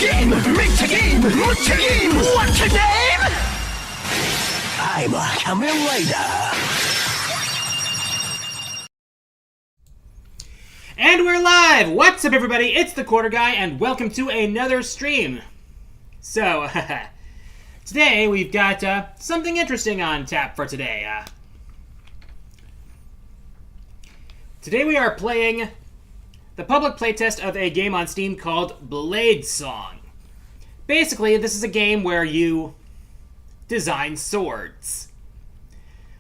game! Make a game! What's your game? What's your name? I'm a Kamen Rider. And we're live! What's up, everybody? It's the Quarter Guy, and welcome to another stream. So, today we've got something interesting on tap for today. Today we are playing the public playtest of a game on Steam called Bladesong. Basically, this is a game where you design swords.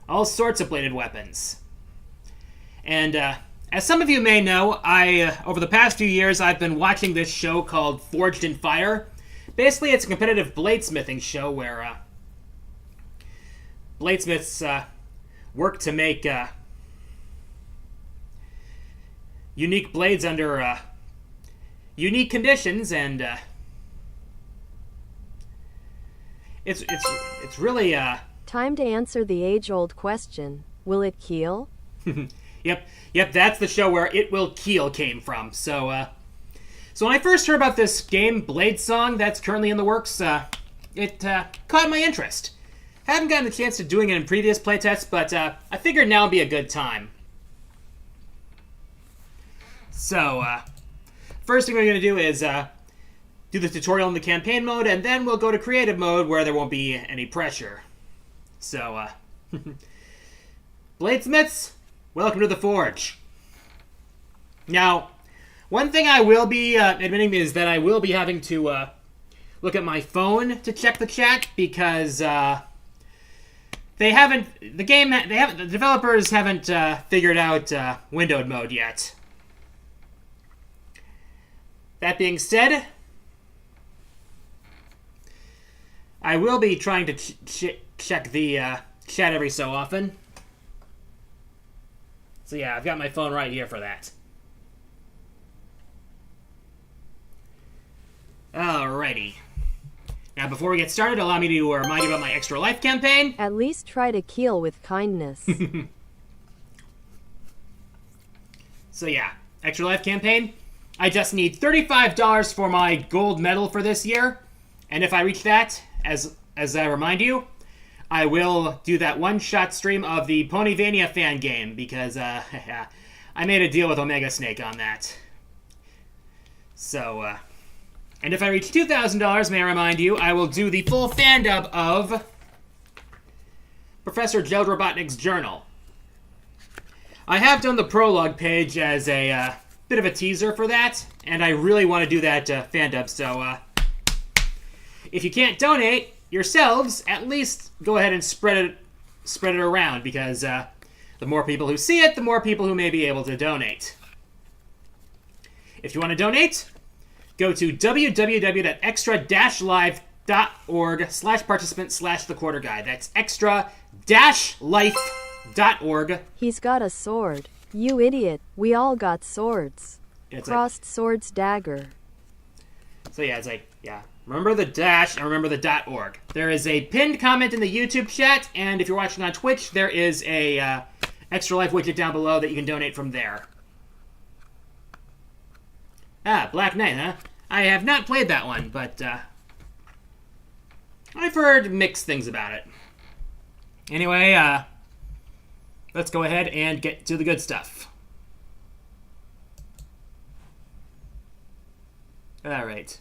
All sorts of bladed weapons. And, as some of you may know, over the past few years, I've been watching this show called Forged in Fire. Basically, it's a competitive bladesmithing show where bladesmiths work to make unique blades under unique conditions, and it's really Time to answer the age-old question: will it KEAL? Yep, that's the show where It Will KEAL came from. So when I first heard about this game, Bladesong, that's currently in the works, it caught my interest. Haven't gotten the chance to doing it in previous playtests, but I figured now would be a good time. So, first thing we're going to do is do the tutorial in the campaign mode, and then we'll go to creative mode where there won't be any pressure. So, Bladesmiths, welcome to the Forge. Now, one thing I will be admitting is that I will be having to look at my phone to check the chat, because the developers haven't figured out windowed mode yet. That being said, I will be trying to check the chat every so often. So yeah, I've got my phone right here for that. Alrighty. Now, before we get started, allow me to remind you about my Extra Life campaign. At least try to KEAL with kindness. So yeah, Extra Life campaign. I just need $35 for my gold medal for this year. And if I reach that, as I remind you, I will do that one-shot stream of the Ponyvania fan game, because I made a deal with Omega Snake on that. So, and if I reach $2,000, may I remind you, I will do the full fan dub of Professor Jeld Robotnik's journal. I have done the prologue page as a bit of a teaser for that, and I really want to do that fan dub, so if you can't donate yourselves, at least go ahead and spread it around, because the more people who see it, the more people who may be able to donate. If you want to donate, go to www.extra-live.org/participant/thequarterguy. That's extra-life.org. He's got a sword. You idiot. We all got swords. Crossed swords dagger. So yeah, it's like, yeah. Remember the dash and remember the .org. There is a pinned comment in the YouTube chat, and if you're watching on Twitch, there is a Extra Life widget down below that you can donate from there. Black Knight, huh? I have not played that one, but I've heard mixed things about it. Anyway, let's go ahead and get to the good stuff. Alright.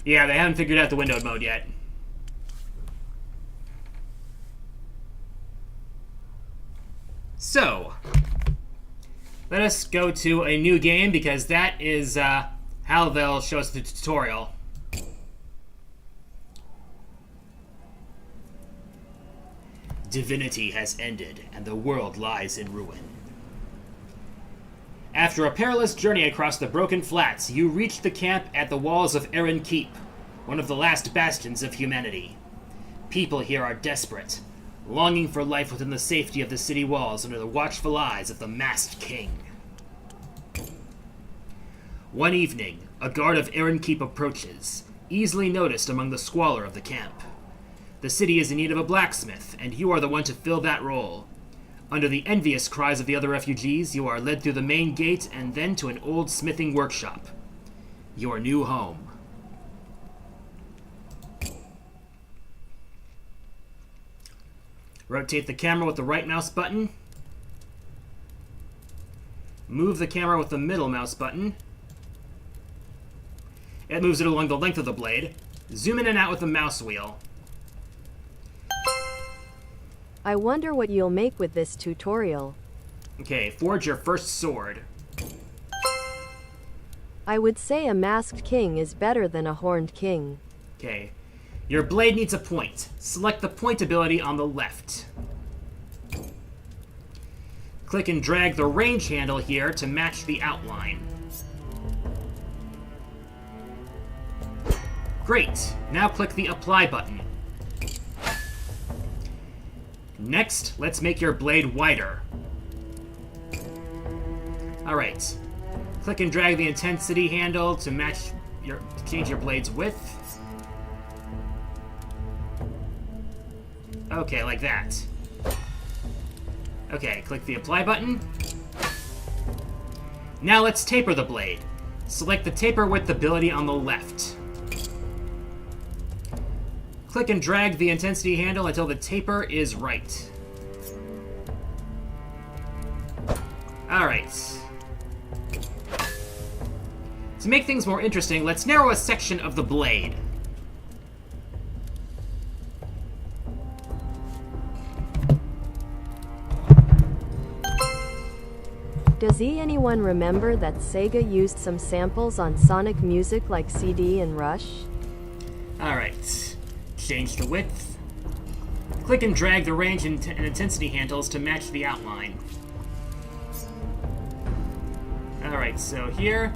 Yeah, they haven't figured out the windowed mode yet. So, let us go to a new game, because that is how they'll show us the tutorial. Divinity has ended, and the world lies in ruin. After a perilous journey across the broken flats, you reach the camp at the walls of Erin Keep, one of the last bastions of humanity. People here are desperate, longing for life within the safety of the city walls under the watchful eyes of the masked king. One evening, a guard of Erin Keep approaches, easily noticed among the squalor of the camp. The city is in need of a blacksmith, and you are the one to fill that role. Under the envious cries of the other refugees, you are led through the main gate and then to an old smithing workshop. Your new home. Rotate the camera with the right mouse button. Move the camera with the middle mouse button. It moves it along the length of the blade. Zoom in and out with the mouse wheel. I wonder what you'll make with this tutorial. Okay, forge your first sword. I would say a masked king is better than a horned king. Okay. Your blade needs a point. Select the point ability on the left. Click and drag the range handle here to match the outline. Great. Now click the apply button. Next, let's make your blade wider. Alright. Click and drag the intensity handle to change your blade's width. Okay, like that. Okay, click the apply button. Now let's taper the blade. Select the taper width ability on the left. Click and drag the intensity handle until the taper is right. Alright. To make things more interesting, let's narrow a section of the blade. Does anyone remember that Sega used some samples on Sonic music like CD and Rush? Alright. Change the width. Click and drag the range and intensity handles to match the outline. Alright, so here.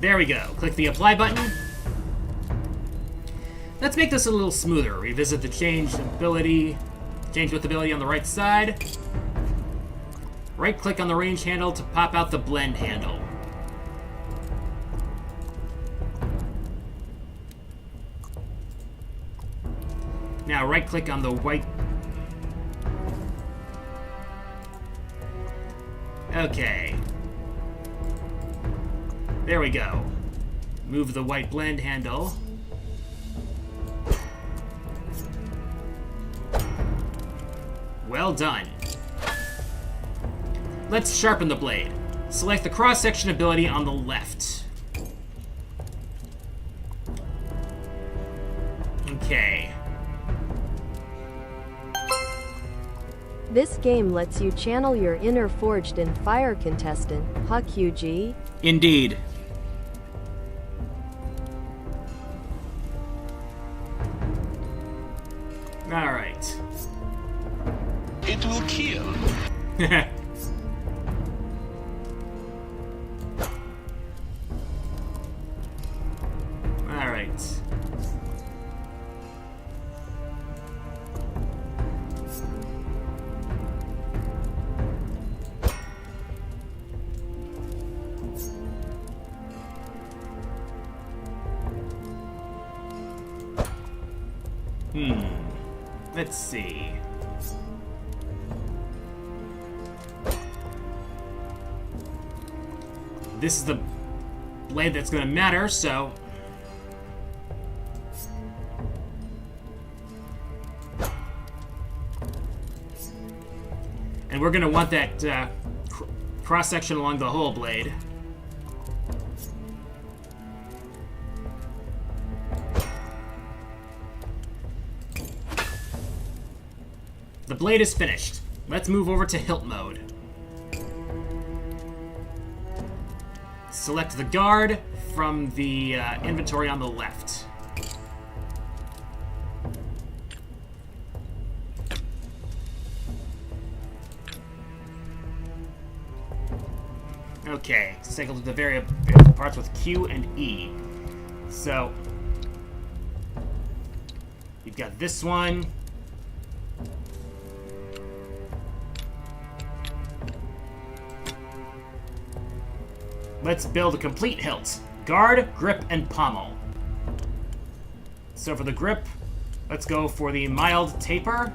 There we go. Click the apply button. Let's make this a little smoother. Revisit the change width ability on the right side. Right click on the range handle to pop out the blend handle. Now right click on the white. Okay. There we go. Move the white blend handle. Well done. Let's sharpen the blade. Select the cross-section ability on the left. Okay. This game lets you channel your inner Forged in Fire contestant, huh QG? Indeed. Alright. It will kill. Alright. Let's see. This is the blade that's going to matter, so... And we're going to want that cross-section along the whole blade. The blade is finished. Let's move over to hilt mode. Select the guard from the inventory on the left. Okay, let's take a look at the variable parts with Q and E. So, you've got this one. Let's build a complete hilt. Guard, grip, and pommel. So for the grip, let's go for the mild taper.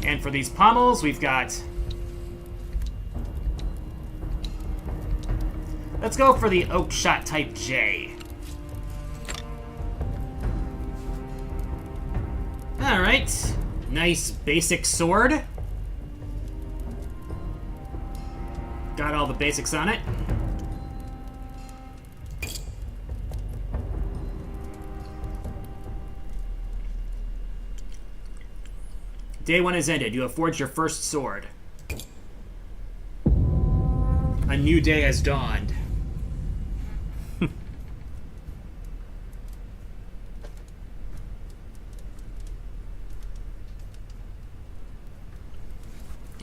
And for these pommels, we've got... Let's go for the Oak Shot Type J. Alright. Nice basic sword. Got all the basics on it. Day 1 has ended. You have forged your first sword. A new day has dawned.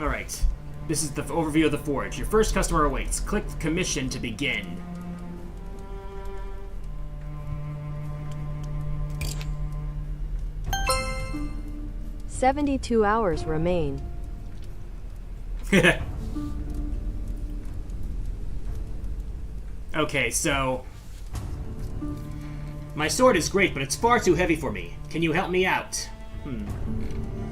Alright. This is the overview of the forge. Your first customer awaits. Click commission to begin. "72 hours remain." Okay, so... My sword is great, but it's far too heavy for me. Can you help me out?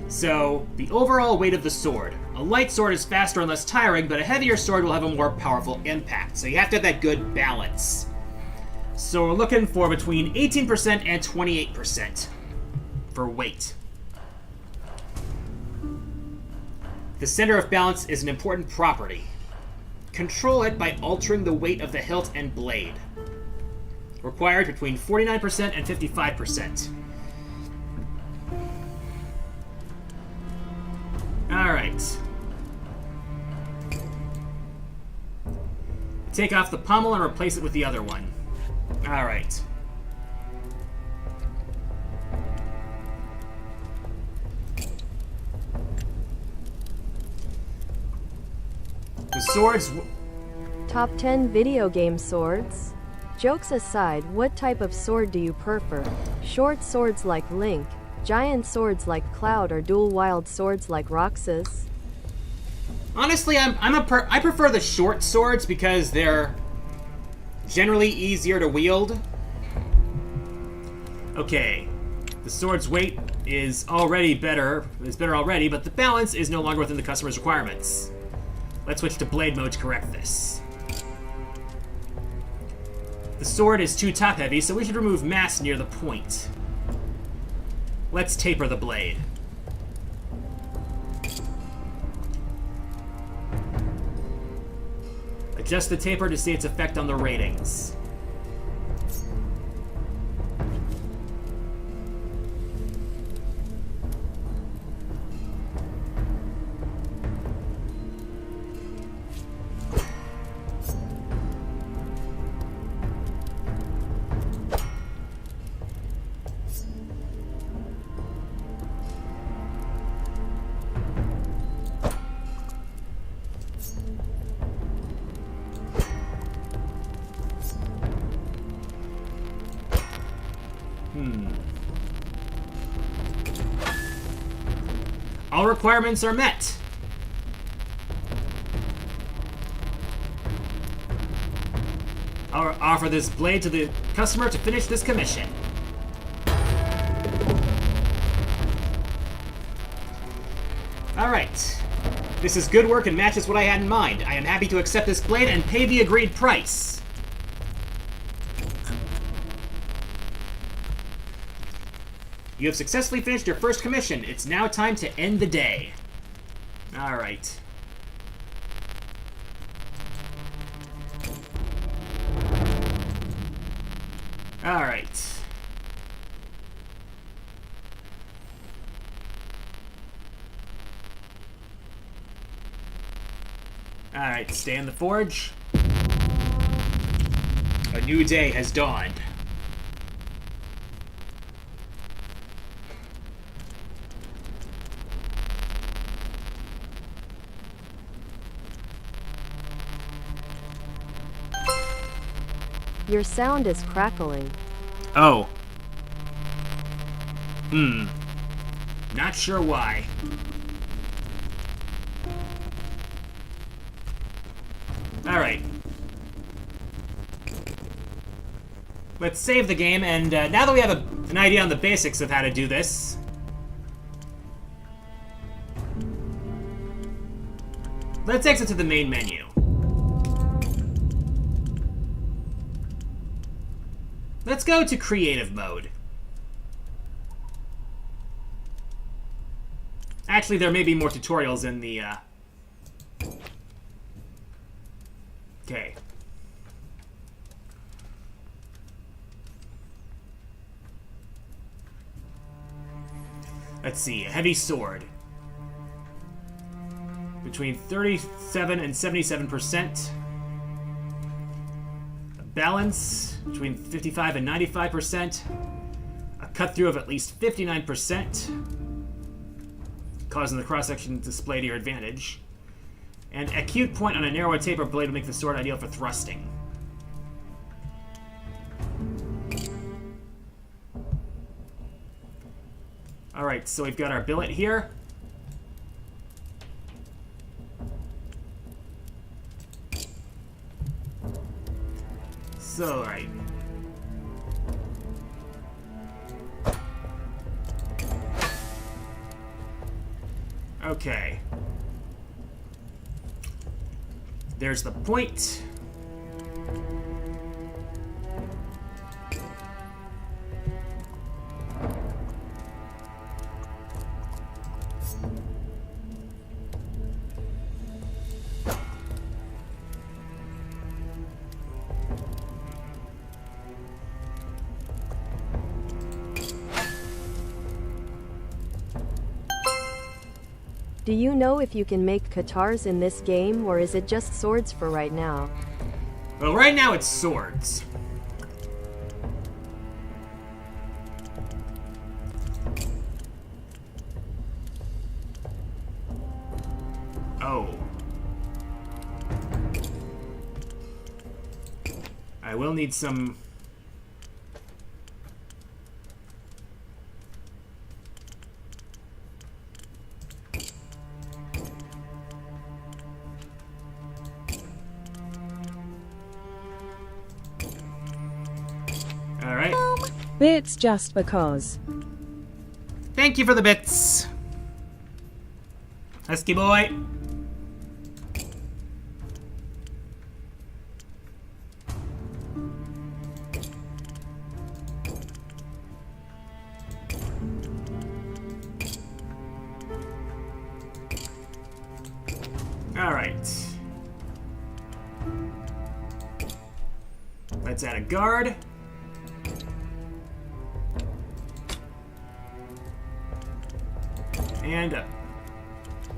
So, the overall weight of the sword. A light sword is faster and less tiring, but a heavier sword will have a more powerful impact. So you have to have that good balance. So we're looking for between 18% and 28% for weight. The center of balance is an important property. Control it by altering the weight of the hilt and blade. Required between 49% and 55%. Alright. Take off the pommel and replace it with the other one. Alright. The swords... Top 10 video game swords? Jokes aside, what type of sword do you prefer? Short swords like Link, giant swords like Cloud, or dual wield swords like Roxas? Honestly, I prefer the short swords because they're generally easier to wield. Okay, the sword's weight is better already, but the balance is no longer within the customer's requirements. Let's switch to blade mode to correct this. The sword is too top heavy, so we should remove mass near the point. Let's taper the blade. Adjust the taper to see its effect on the ratings. All requirements are met. I'll offer this blade to the customer to finish this commission. Alright. This is good work and matches what I had in mind. I am happy to accept this blade and pay the agreed price. You have successfully finished your first commission. It's now time to end the day. Alright. Alright. Alright, stay in the forge. A new day has dawned. Your sound is crackling. Oh. Not sure why. Alright. Let's save the game, and now that we have an idea on the basics of how to do this, let's exit to the main menu. Let's go to creative mode. Actually, there may be more tutorials in the, Okay. Let's see, a heavy sword. Between 37 and 77%. A balance between 55 and 95%. A cut through of at least 59%. Causing the cross-section display to your advantage. And a acute point on a narrower taper blade will make the sword ideal for thrusting. Alright, so we've got our billet here. So, alright. Okay. There's the point. Do you know if you can make katars in this game, or is it just swords for right now? Well, right now it's swords. Oh. I will need some... Alright. Bits just because. Thank you for the bits. Husky boy. Alright. Let's add a guard. And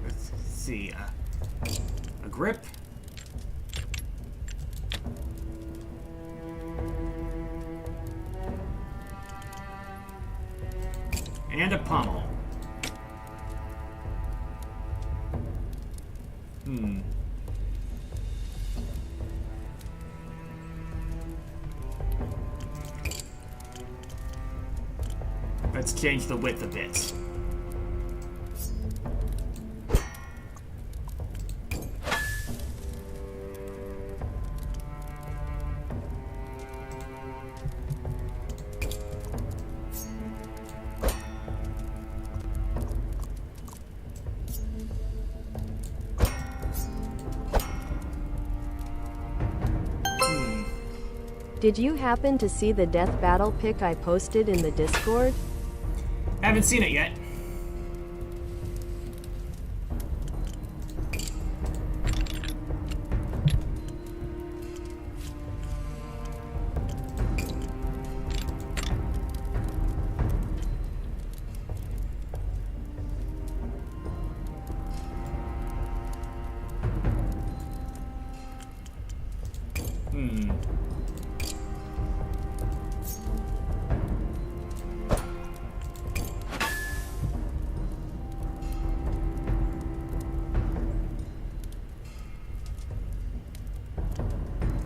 let's see, a grip. And a pommel. Let's change the width a bit. Did you happen to see the death battle pic I posted in the Discord? Haven't seen it yet.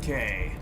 Okay.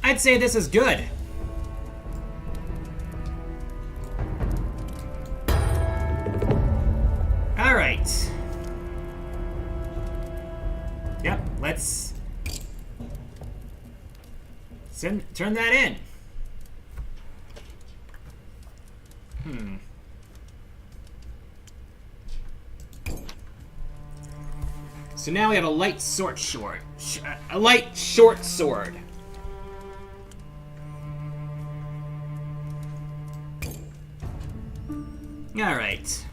I'd say this is good. Alright. Yep, let's turn that in. So now we have a light short sword. A light short sword. Alright.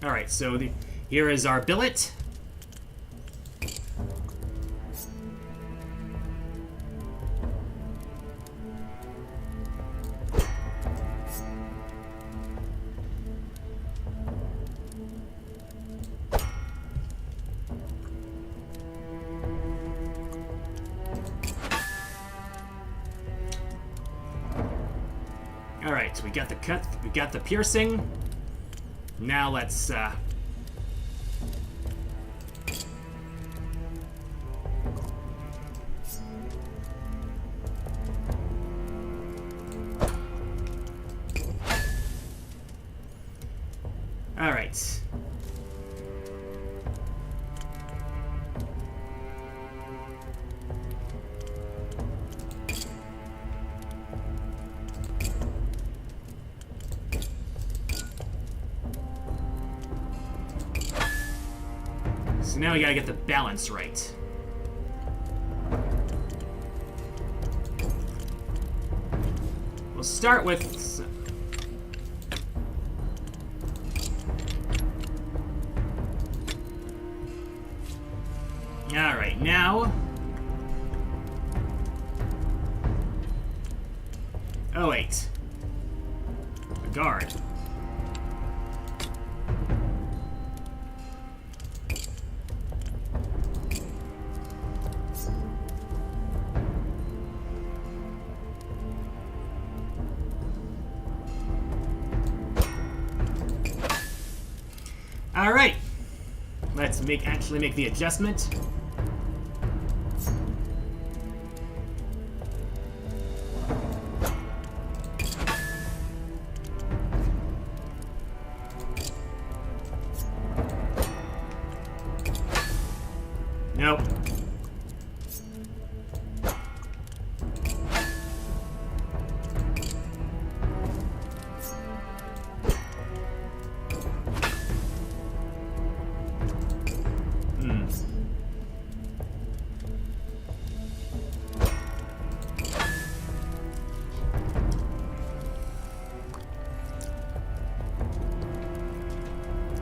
Alright, so here is our billet. Alright, we got the cut, we got the piercing. Now let's Alright. So now we gotta get the balance right. We'll start with... Alright, now... Oh, wait. A guard. Alright. Let's actually make the adjustment. Nope.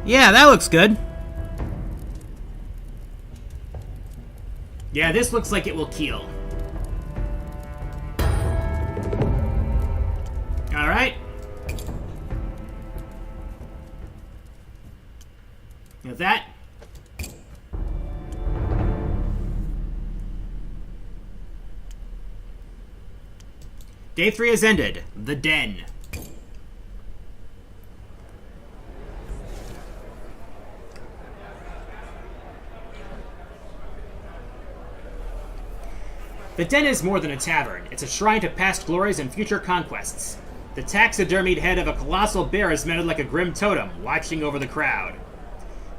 Yeah, that looks good. Yeah, this looks like it will KEAL. Alright. With that. Day 3 has ended. The Den. The Den is more than a tavern. It's a shrine to past glories and future conquests. The taxidermied head of a colossal bear is mounted like a grim totem, watching over the crowd.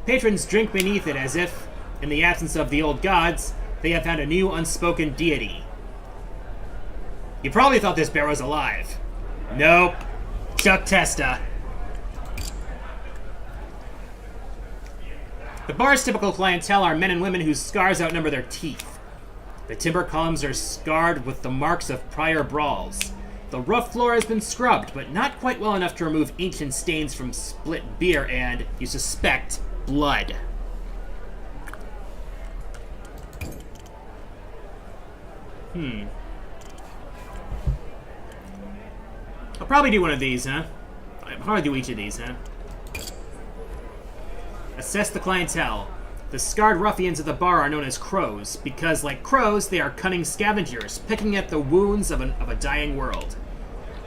Patrons drink beneath it as if, in the absence of the old gods, they have found a new unspoken deity. You probably thought this bear was alive. Nope. Chuck Testa. The bar's typical clientele are men and women whose scars outnumber their teeth. The timber columns are scarred with the marks of prior brawls. The rough floor has been scrubbed, but not quite well enough to remove ancient stains from split beer and, you suspect, blood. I'll probably do one of these, huh? I'll probably do each of these, huh? Assess the clientele. The scarred ruffians at the bar are known as crows, because, like crows, they are cunning scavengers, picking at the wounds of a dying world.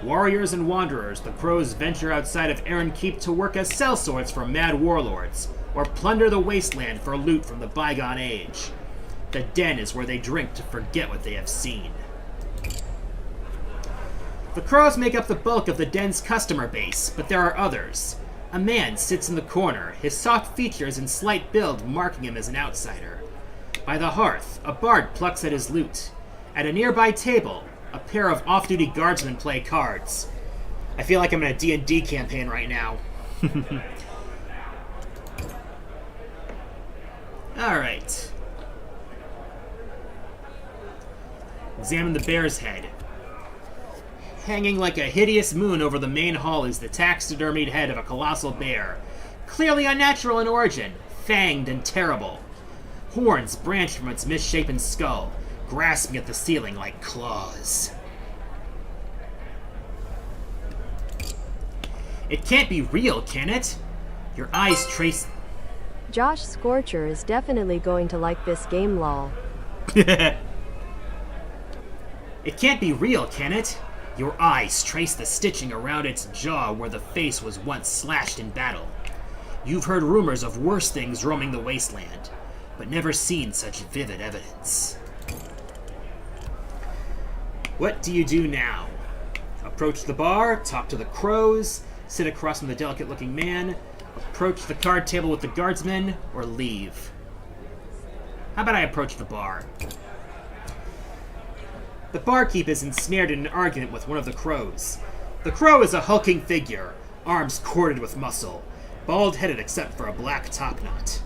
Warriors and wanderers, the crows venture outside of Aaron Keep to work as sellswords for mad warlords, or plunder the wasteland for loot from the bygone age. The den is where they drink to forget what they have seen. The crows make up the bulk of the den's customer base, but there are others. A man sits in the corner, his soft features and slight build marking him as an outsider. By the hearth, a bard plucks at his lute. At a nearby table, a pair of off-duty guardsmen play cards. I feel like I'm in a D&D campaign right now. Alright. Examine the bear's head. Hanging like a hideous moon over the main hall is the taxidermied head of a colossal bear. Clearly unnatural in origin, fanged and terrible. Horns branch from its misshapen skull, grasping at the ceiling like claws. It can't be real, can it? Your eyes trace... Josh Scorcher is definitely going to like this game, lol. It can't be real, can it? Your eyes trace the stitching around its jaw where the face was once slashed in battle. You've heard rumors of worse things roaming the wasteland, but never seen such vivid evidence. What do you do now? Approach the bar, talk to the crows, sit across from the delicate-looking man, approach the card table with the guardsmen, or leave? How about I approach the bar? The barkeep is ensnared in an argument with one of the crows. The crow is a hulking figure, arms corded with muscle, bald-headed except for a black topknot.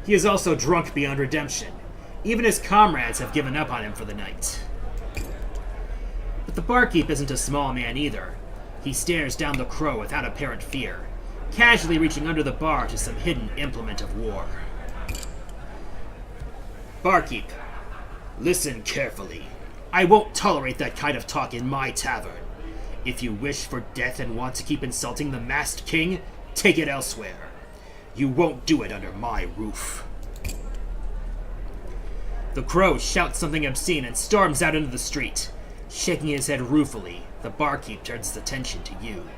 He is also drunk beyond redemption. Even his comrades have given up on him for the night. But the barkeep isn't a small man either. He stares down the crow without apparent fear, casually reaching under the bar to some hidden implement of war. Barkeep, listen carefully. I won't tolerate that kind of talk in my tavern. If you wish for death and want to keep insulting the masked king, take it elsewhere. You won't do it under my roof. The crow shouts something obscene and storms out into the street. Shaking his head ruefully, the barkeep turns his attention to you.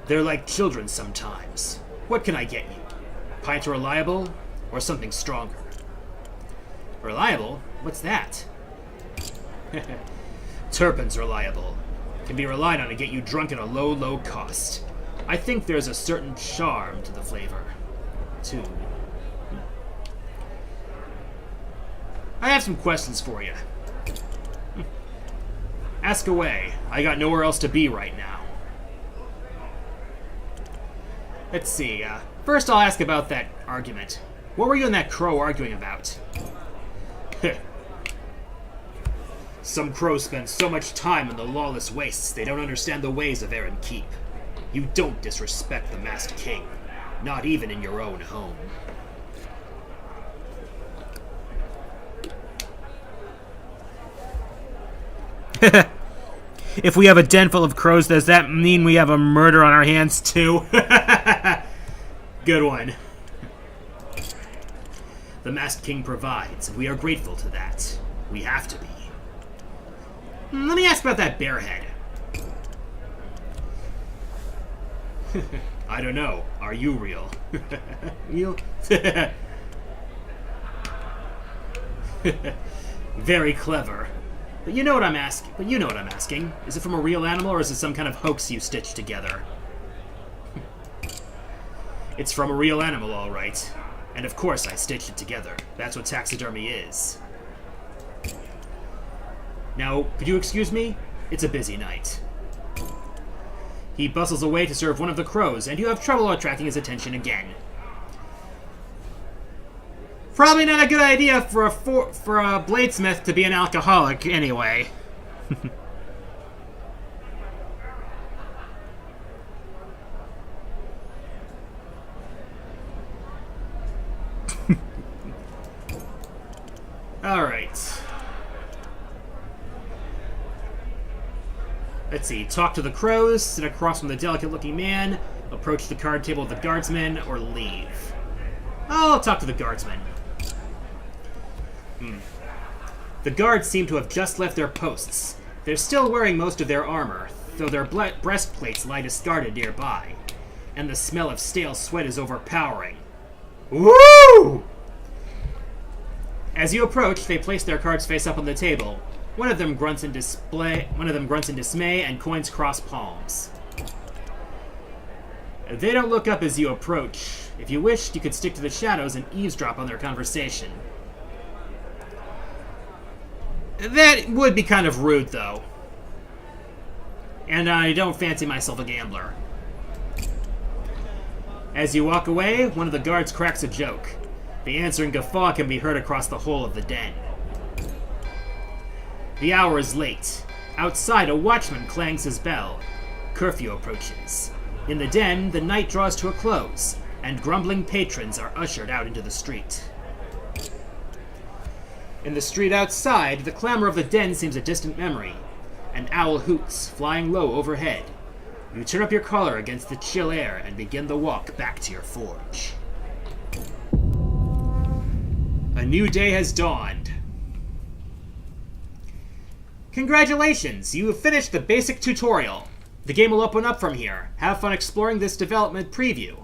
They're like children sometimes. What can I get you? Pint reliable, or something stronger? Reliable? What's that? Turpin's reliable. Can be relied on to get you drunk at a low, low cost. I think there's a certain charm to the flavor, too. I have some questions for you. Ask away. I got nowhere else to be right now. Let's see, first I'll ask about that argument. What were you and that crow arguing about? Some crows spend so much time in the lawless wastes they don't understand the ways of Aaron Keep. You don't disrespect the masked king, not even in your own home. If we have a den full of crows, does that mean we have a murder on our hands too? Good one. The Masked King provides, and we are grateful to that. We have to be. Let me ask about that bear head. I don't know. Are you real? You? Very clever. But you know what I'm asking. Is it from a real animal, or is it some kind of hoax you stitched together? It's from a real animal, all right. And of course I stitched it together. That's what taxidermy is. Now, could you excuse me? It's a busy night. He bustles away to serve one of the crows, and you have trouble attracting his attention again. Probably not a good idea for a bladesmith to be an alcoholic, anyway. Alright. Let's see. Talk to the crows, sit across from the delicate-looking man, approach the card table with the guardsman, or leave. I'll talk to the guardsman. The guards seem to have just left their posts. They're still wearing most of their armor, though their breastplates lie discarded nearby, and the smell of stale sweat is overpowering. Woo! As you approach, they place their cards face up on the table. One of them grunts in dismay, and coins cross palms. They don't look up as you approach. If you wished, you could stick to the shadows and eavesdrop on their conversation. That would be kind of rude, though. And I don't fancy myself a gambler. As you walk away, one of the guards cracks a joke. The answering guffaw can be heard across the whole of the den. The hour is late. Outside, a watchman clangs his bell. Curfew approaches. In the den, the night draws to a close, and grumbling patrons are ushered out into the street. In the street outside, the clamor of the den seems a distant memory. An owl hoots, flying low overhead. You turn up your collar against the chill air and begin the walk back to your forge. A new day has dawned. Congratulations, you have finished the basic tutorial. The game will open up from here. Have fun exploring this development preview.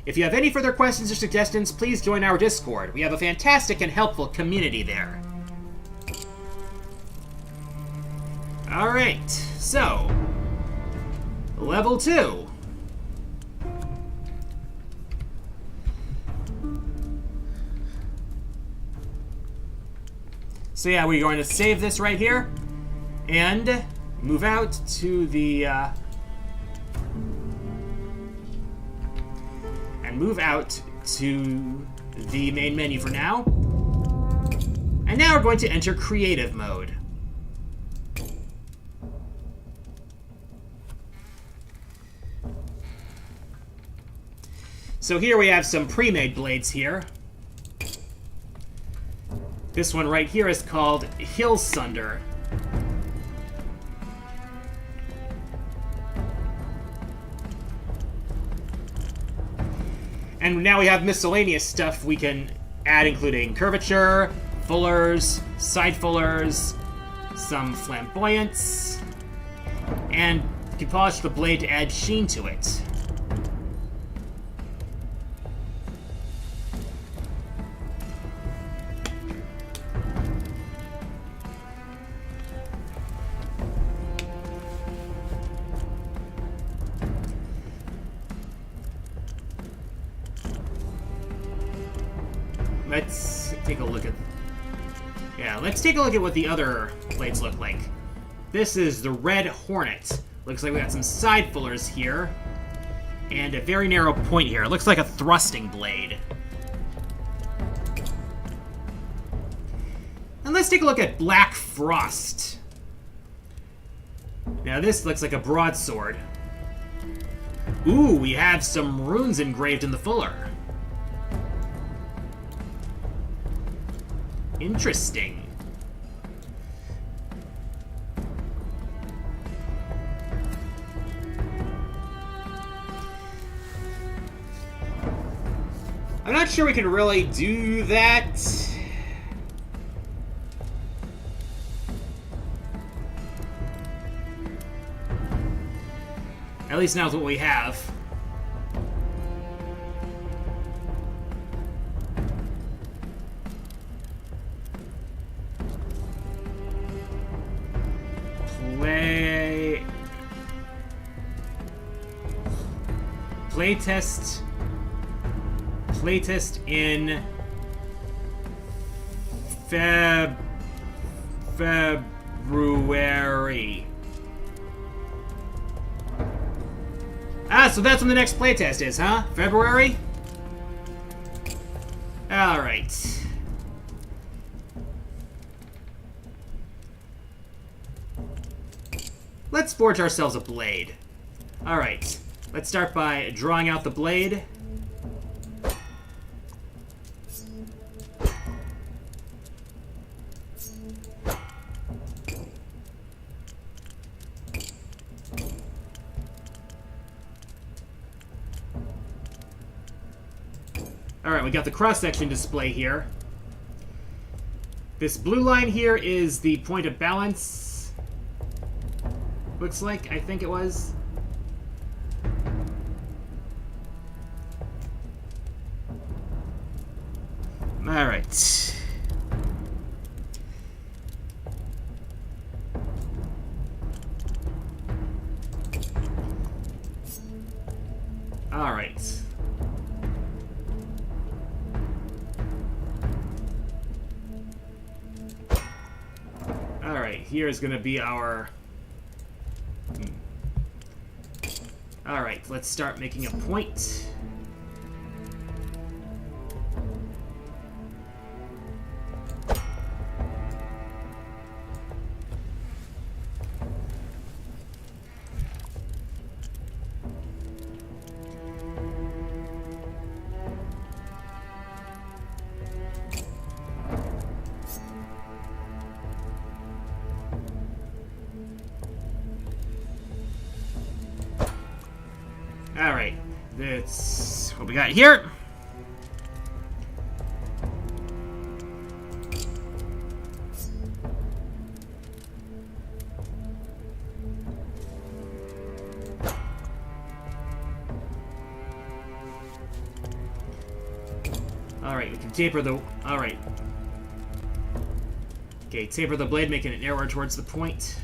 If you have any further questions or suggestions, please join our Discord. We have a fantastic and helpful community there. Alright, so, level 2. So yeah, we're going to save this right here, and move out to the, main menu for now. And now we're going to enter creative mode. So here we have some pre-made blades here. This one right here is called Hill Sunder. And now we have miscellaneous stuff we can add, including curvature, fullers, side fullers, some flamboyance, and you can polish the blade to add sheen to it. Let's take a look at what the other blades look like. This is the Red Hornet. Looks like we got some side fullers here, and a very narrow point here. It looks like a thrusting blade. And let's take a look at Black Frost. Now this looks like a broadsword. Ooh, we have some runes engraved in the fuller. Interesting. I'm not sure we can really do that. At least now with what we have. Playtest in February. So that's when the next playtest is, huh? February? Alright. Let's forge ourselves a blade. Alright. Let's start by drawing out the blade. Alright, we got the cross-section display here. This blue line here is the point of balance. Looks like, I think it was. Alright. Alright. Alright, here is going to be our... Alright, let's start making a point. Alright, that's what we got here. Alright, we can taper the... Alright. Okay, taper the blade, making it narrower towards the point.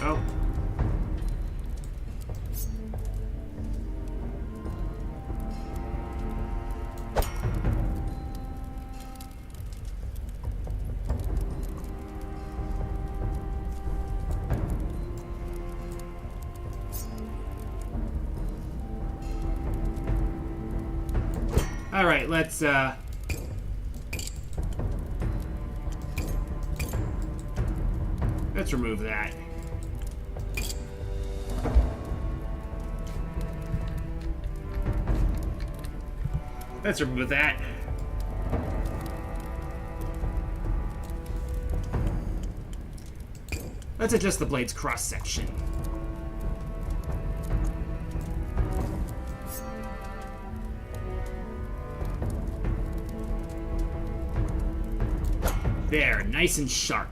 Oh. All right, let's remove that. Let's remove that. Let's adjust the blade's cross-section. There, nice and sharp.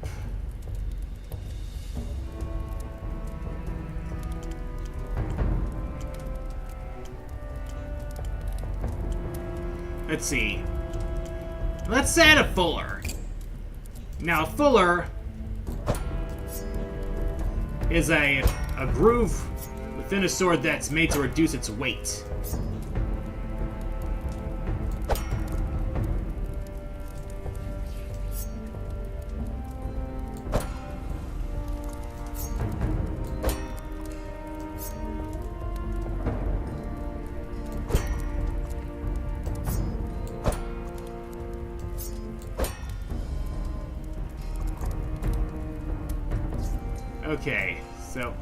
Let's see. Let's add a fuller. Now, a fuller is a groove within a sword that's made to reduce its weight. Okay, so...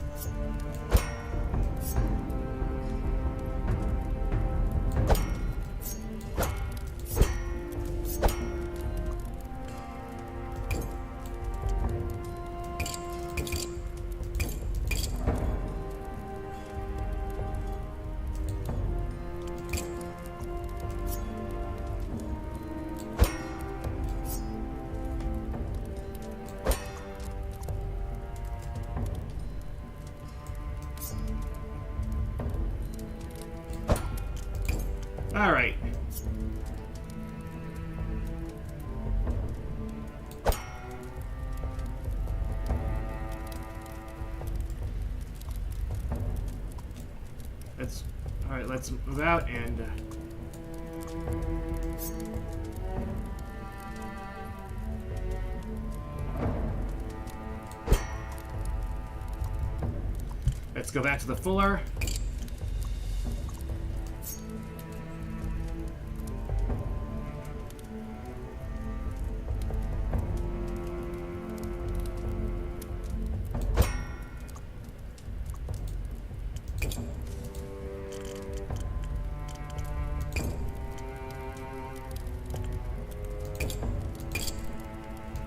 All right. Let's move out and let's go back to the fuller.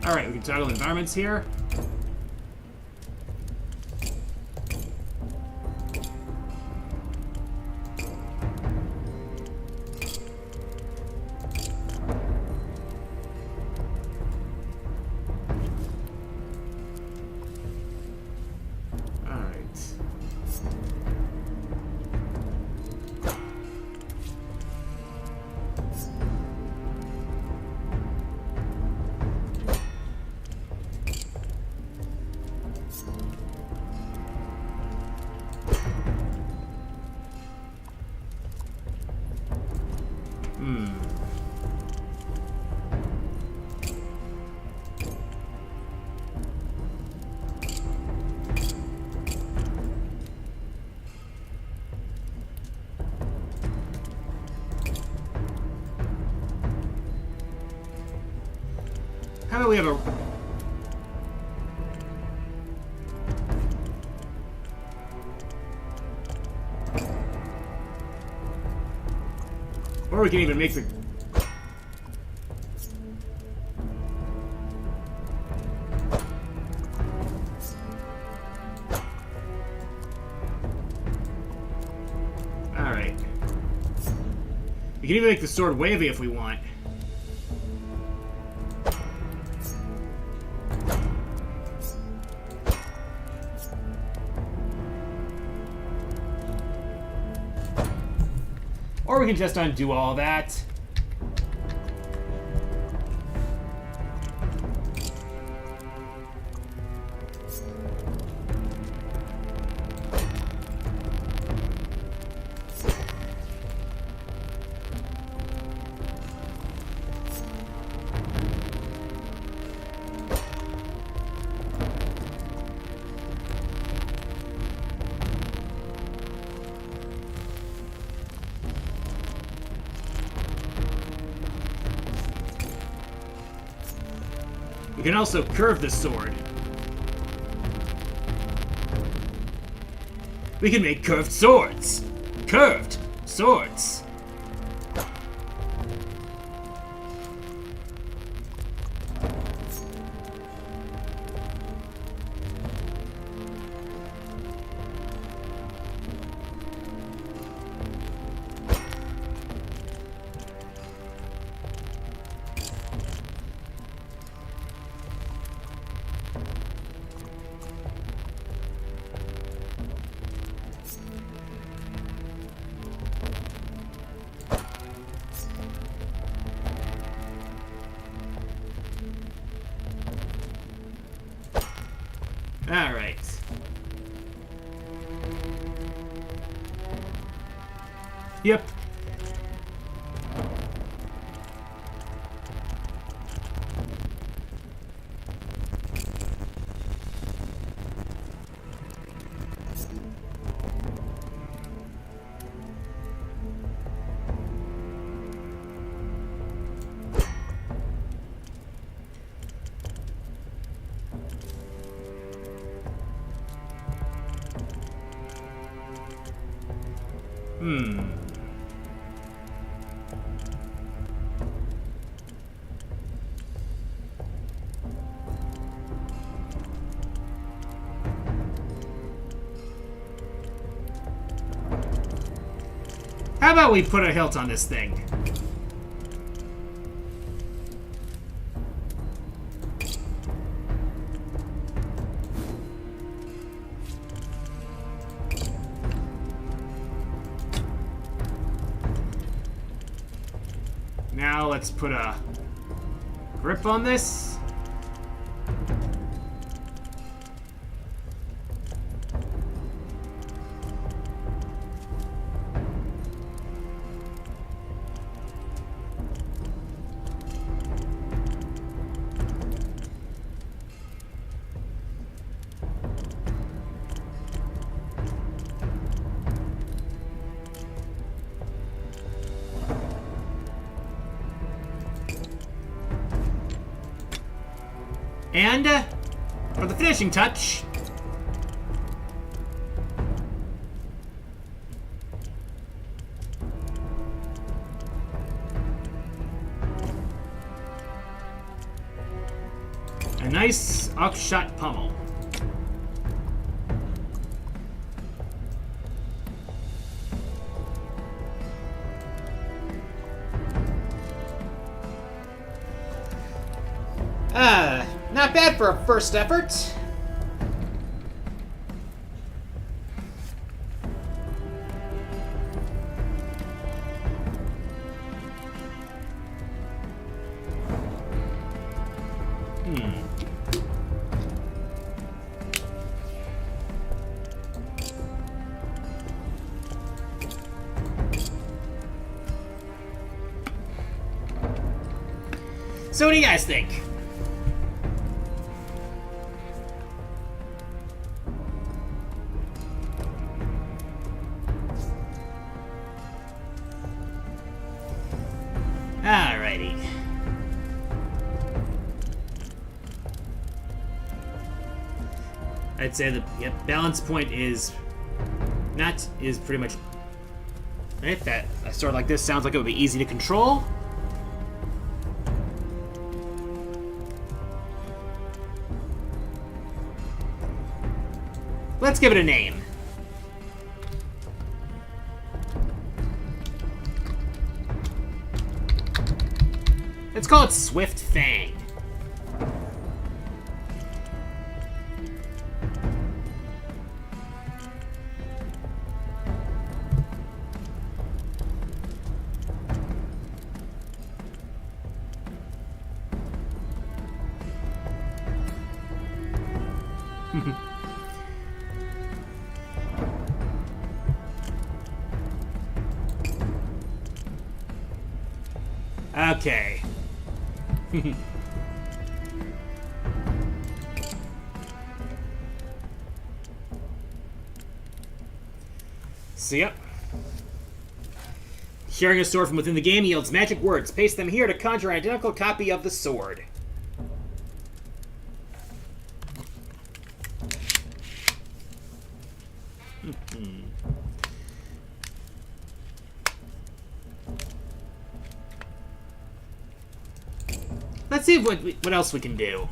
Alright, we can toggle environments here. How about we have a... Or we can even make the... Alright. We can even make the sword wavy if we want. Or we can just undo all that. We can also curve the sword. We can make curved swords. Curved swords. All right. Yep. How about we put a hilt on this thing? Now let's put a grip on this. And for the finishing touch, nice upshot pummel. Not bad for a first effort. So what do you guys think? Alrighty. I'd say the balance point is pretty much right. That a sword like this sounds like it would be easy to control. Let's give it a name. Let's call it Swift Fang. Okay. So, yep. Sharing a sword from within the game yields magic words. Paste them here to conjure an identical copy of the sword. Let's see what else we can do.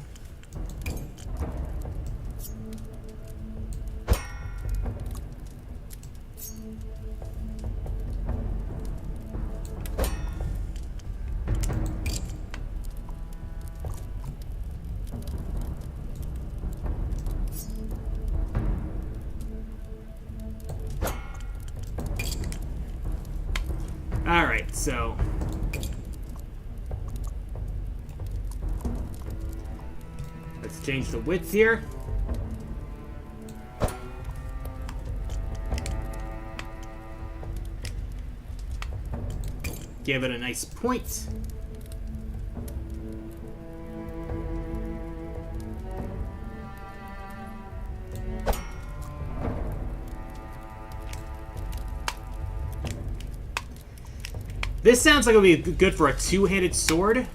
All right, so let's change the width here. Give it a nice point. This sounds like it would be good for a two-handed sword.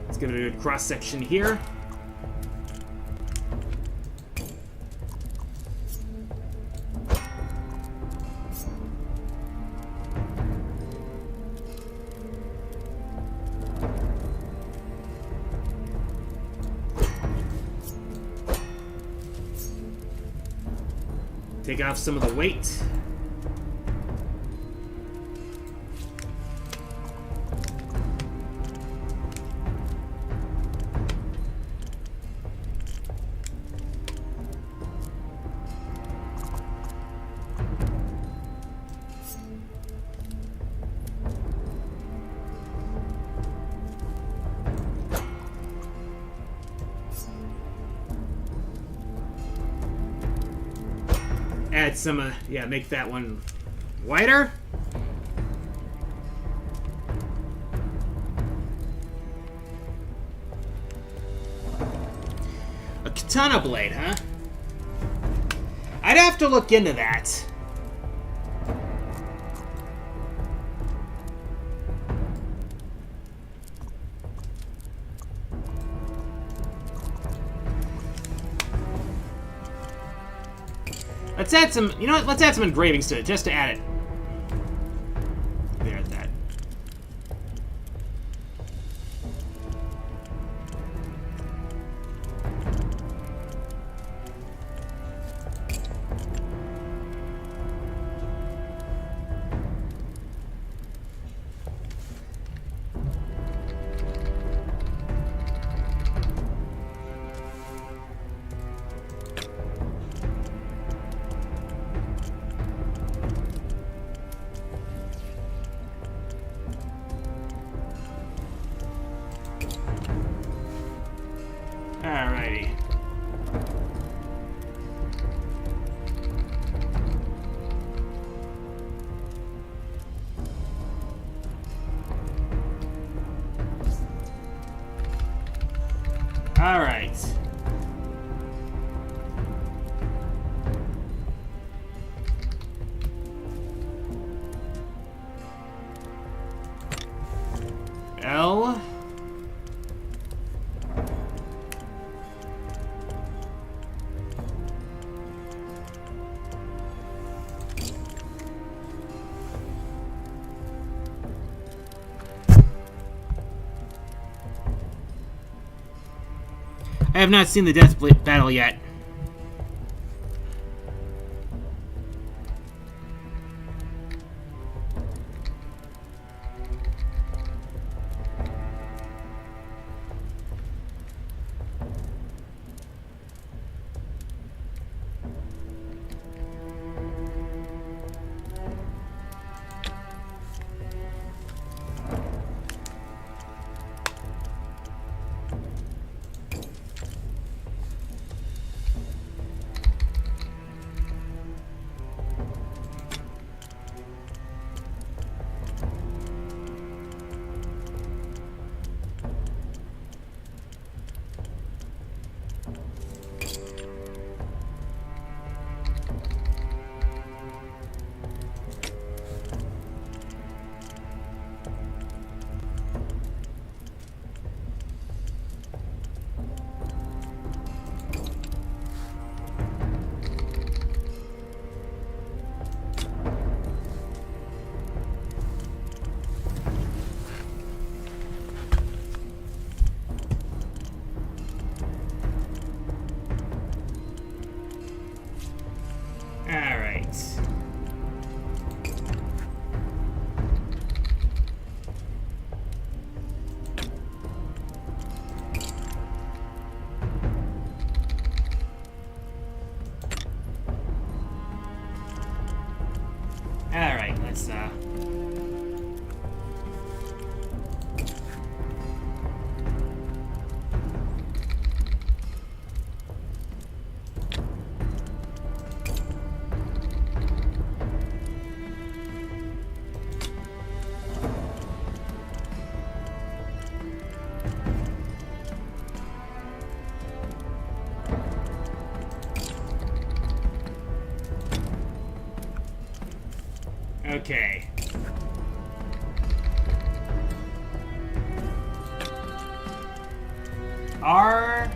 Let's give it a good cross-section here. Take off some of the weight. Add some, yeah, make that one wider. A katana blade, huh? I'd have to look into that. Let's add some... You know what? Let's add some engravings to it, just to add it. There's that. Alrighty. Alright. L. I have not seen the death battle yet. Alright, let's okay. R.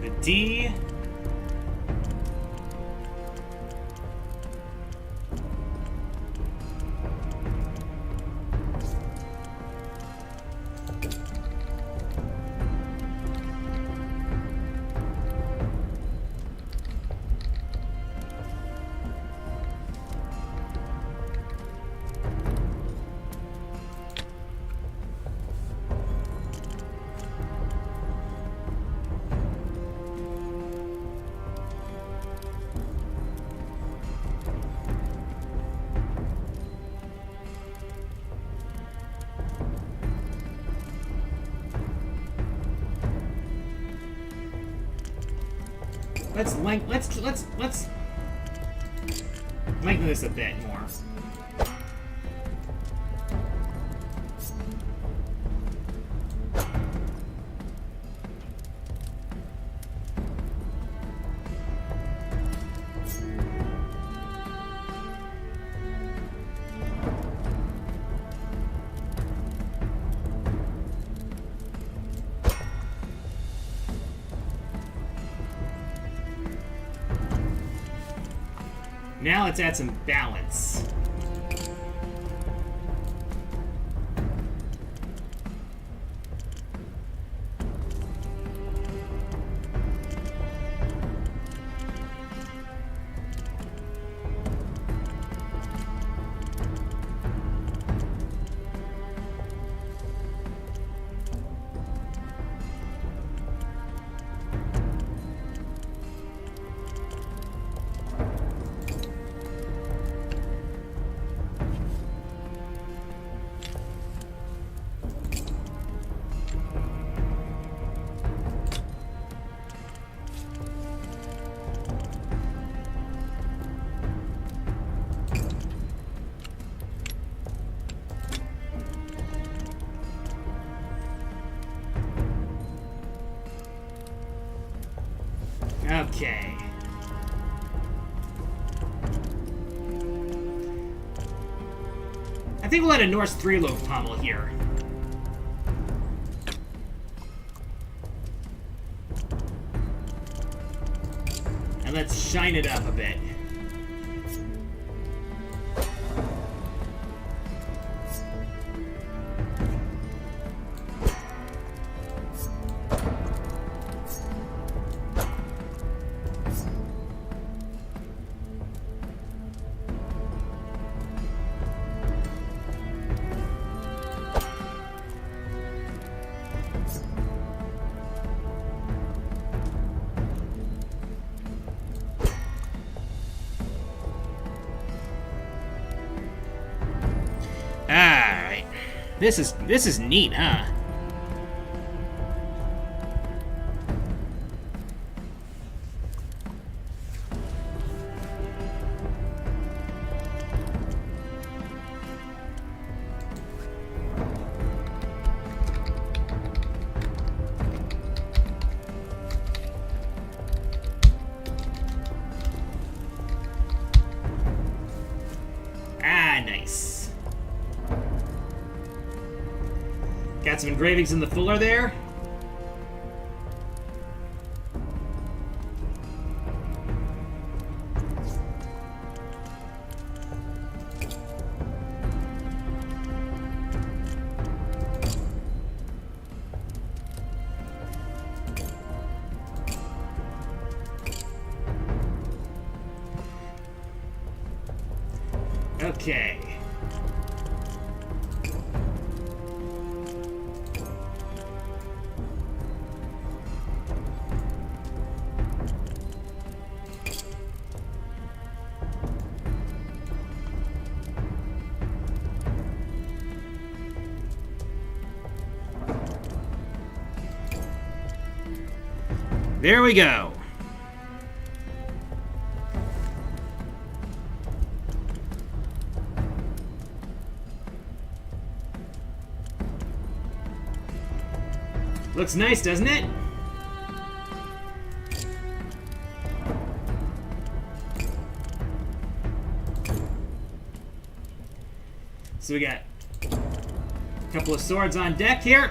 The D. let's lengthen this a bit more. Now let's add some balance. Okay. I think we'll add a Norse 3-loaf pommel here. And let's shine it up a bit. Alright. This is neat, huh? Nice. Got some engravings in the fuller there. Okay. There we go. Looks nice, doesn't it? So we got a couple of swords on deck here.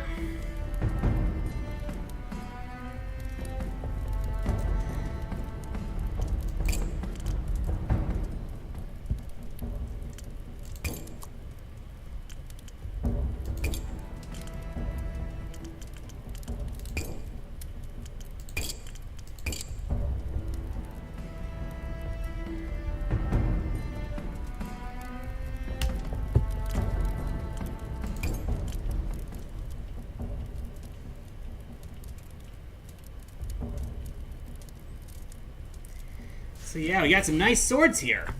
So yeah, we got some nice swords here.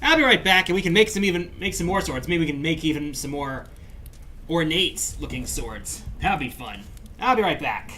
I'll be right back, and we can make some more swords. Maybe we can make even some more ornate looking swords. That'll be fun. I'll be right back.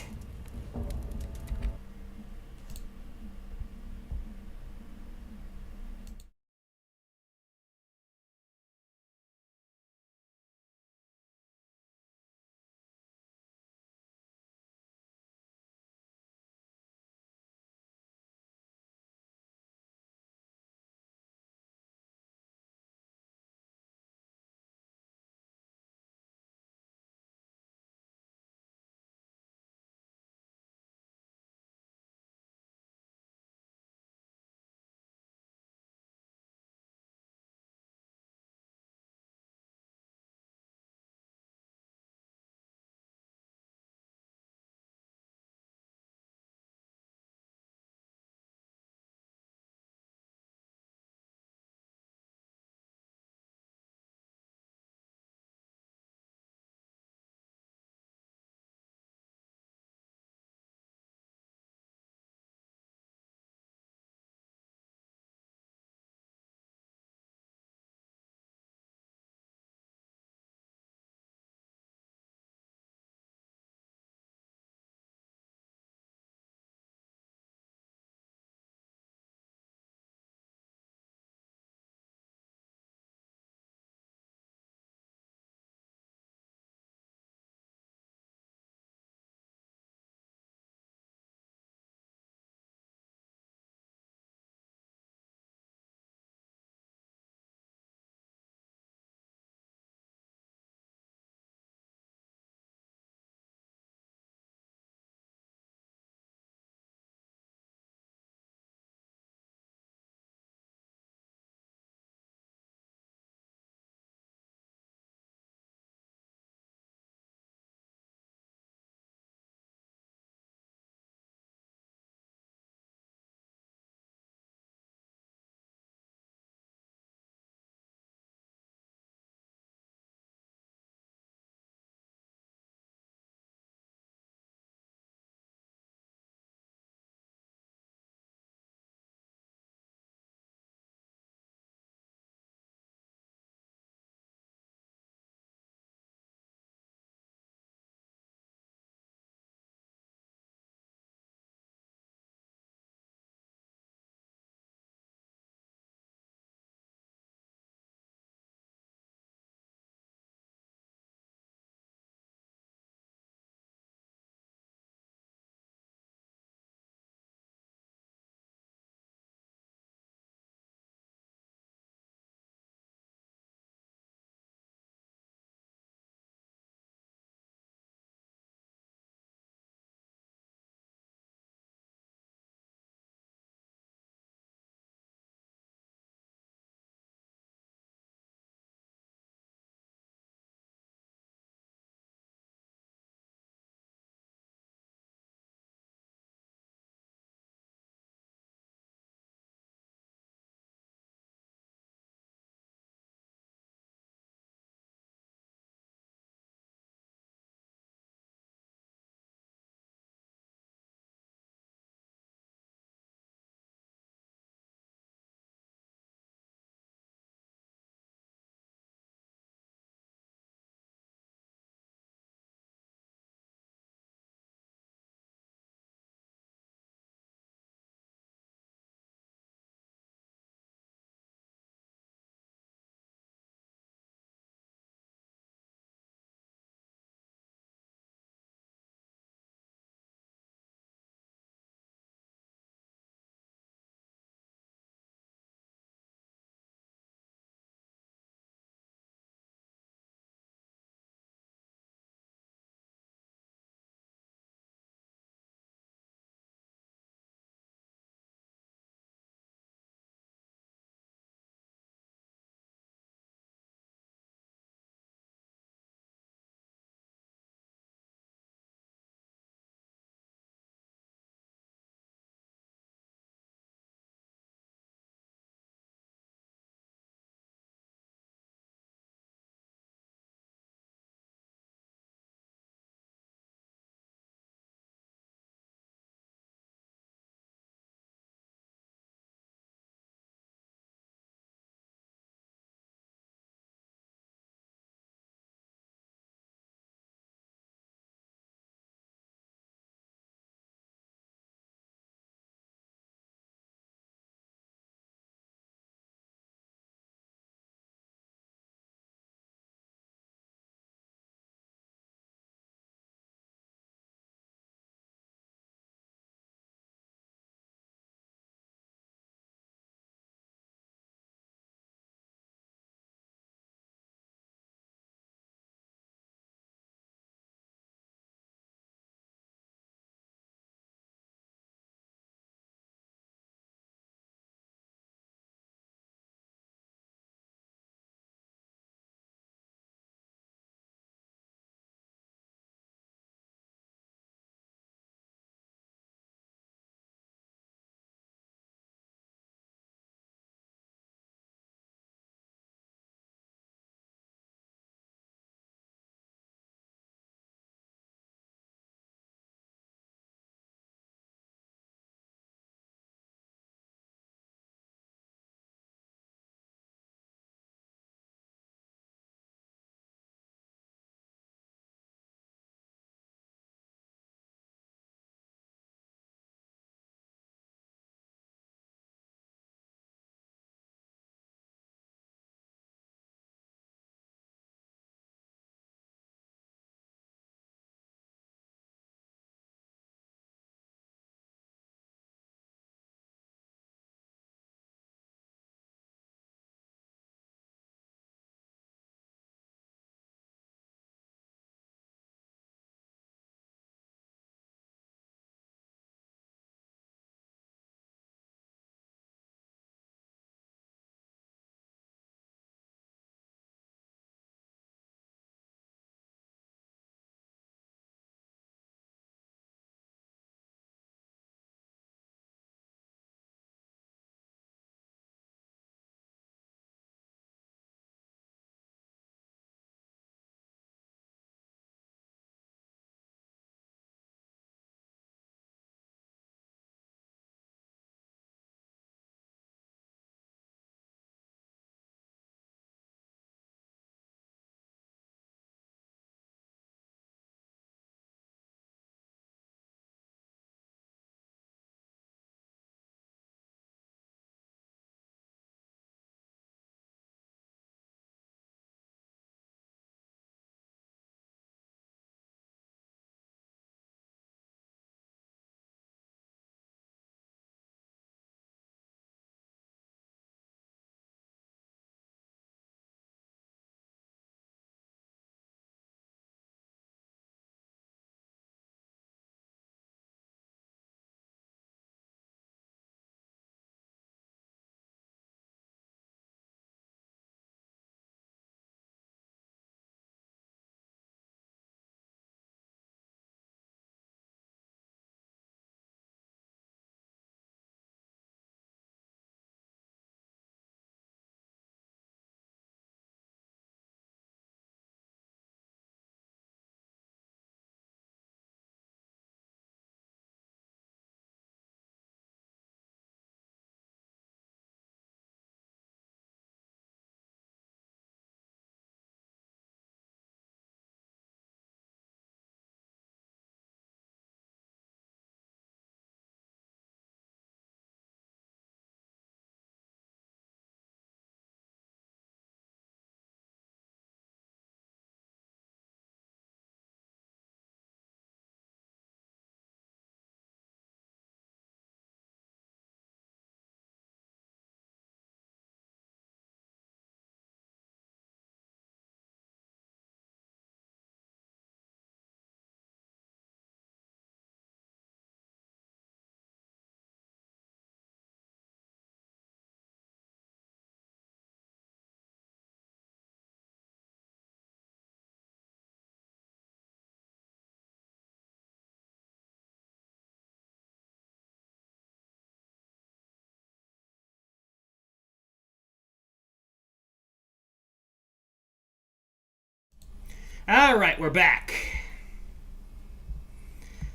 Alright, we're back.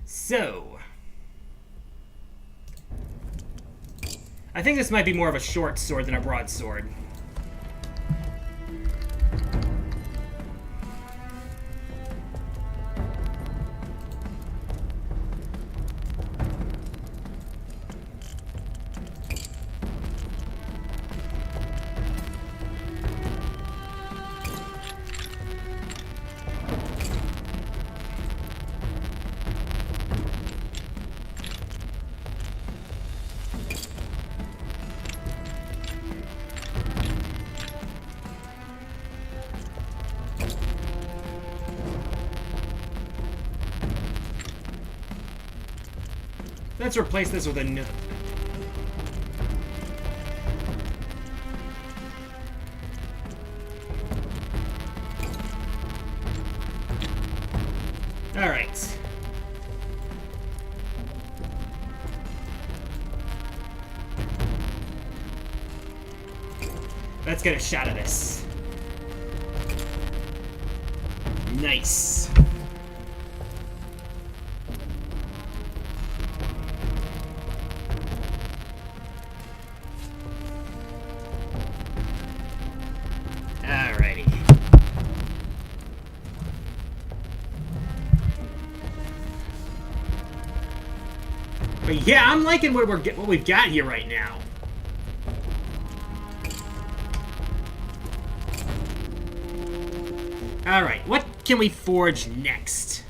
So, I think this might be more of a short sword than a broadsword. Let's replace this with a new... Alright. Let's get a shot of this. Nice. Alrighty. But yeah, I'm liking what we've got here right now. Alright, what can we forge next?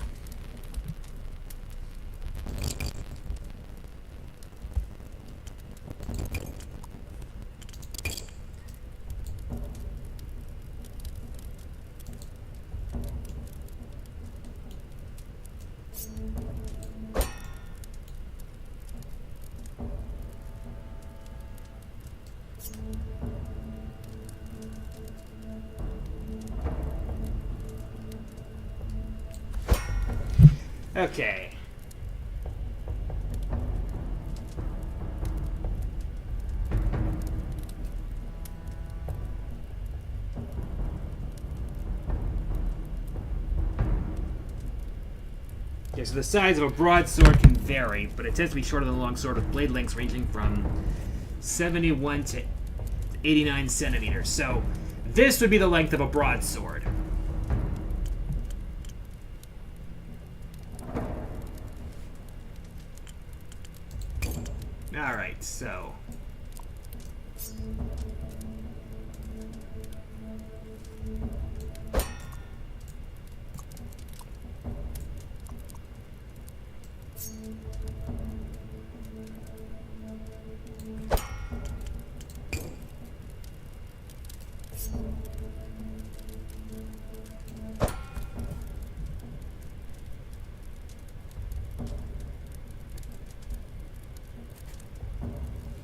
Okay. Okay, so the size of a broadsword can vary, but it tends to be shorter than a long sword with blade lengths ranging from 71 to 89 centimeters. So this would be the length of a broadsword. Alright, so...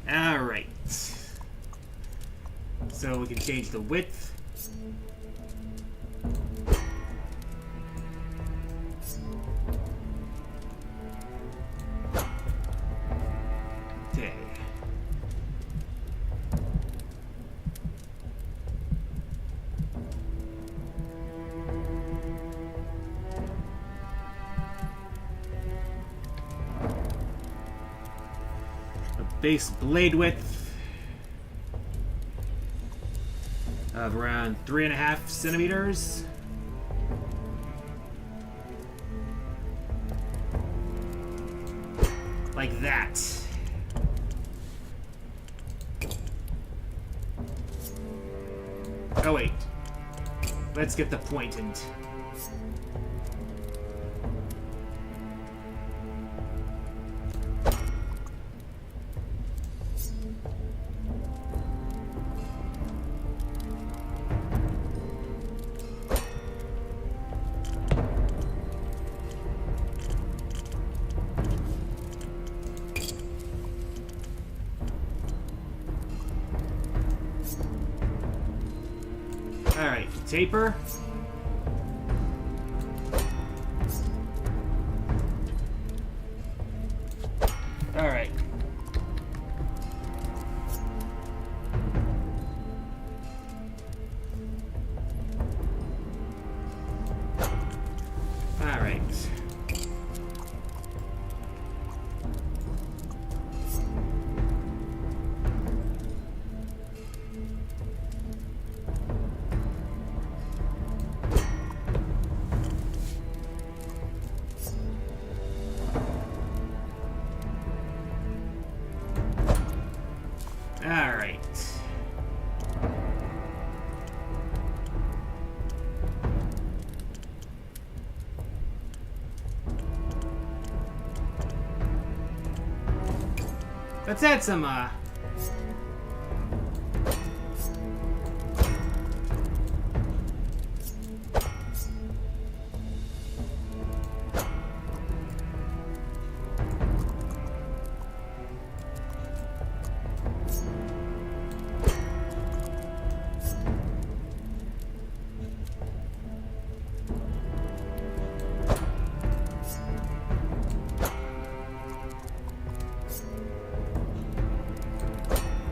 Alright. So we can change the width. Okay. Base blade width of around 3.5 centimeters. Like that. Oh wait. Let's get the point and... Alright, taper. Alright. Let's add some,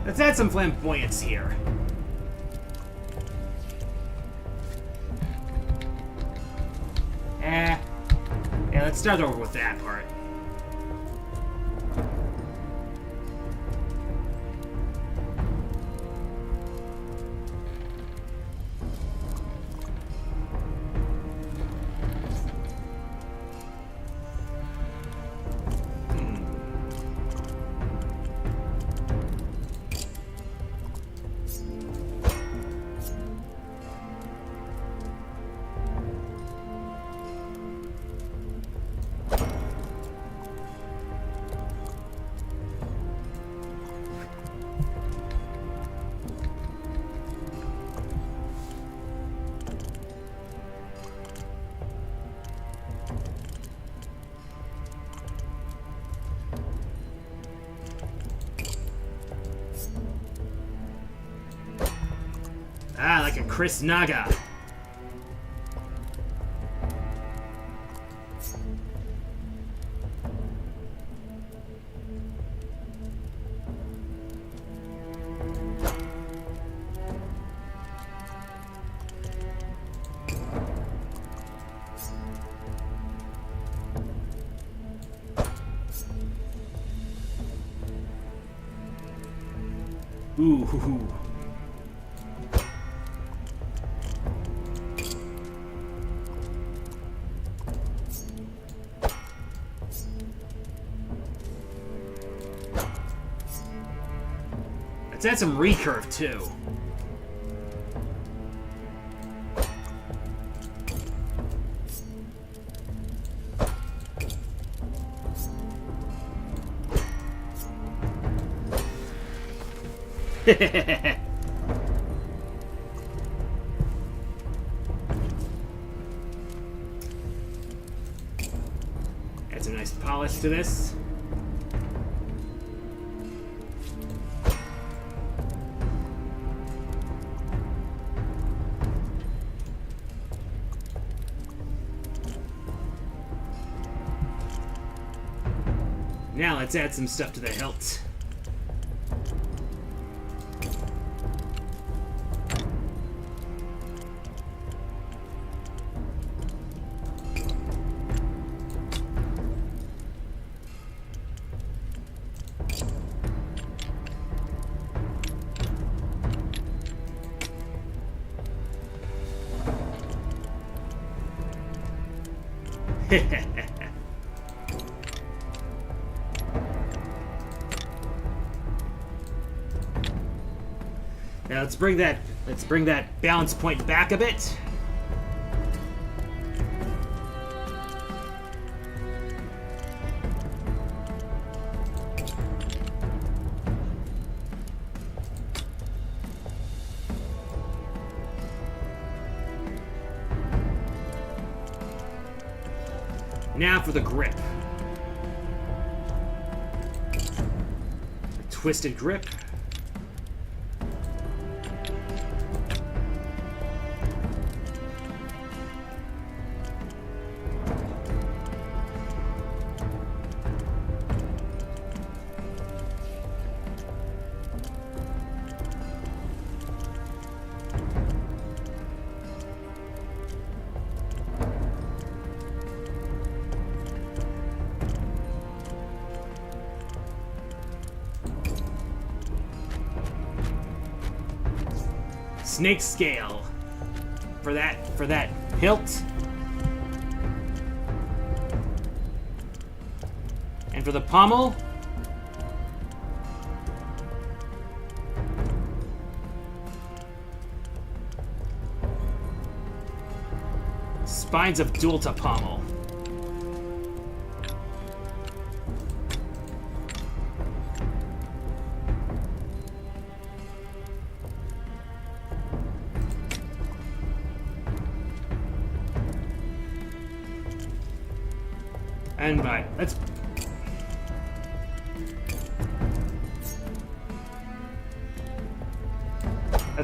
let's add some flamboyance here. Yeah, let's start over with that part. Ah, like a Chris Naga. Ooh, hoo, hoo. Let's add some recurve too. Add some nice polish to this. Now let's add some stuff to the hilt. Now let's bring that balance point back a bit. Now for the grip. A twisted grip. Snake scale for that hilt, and for the pommel, spines of Dulta pommel. And bye. Let's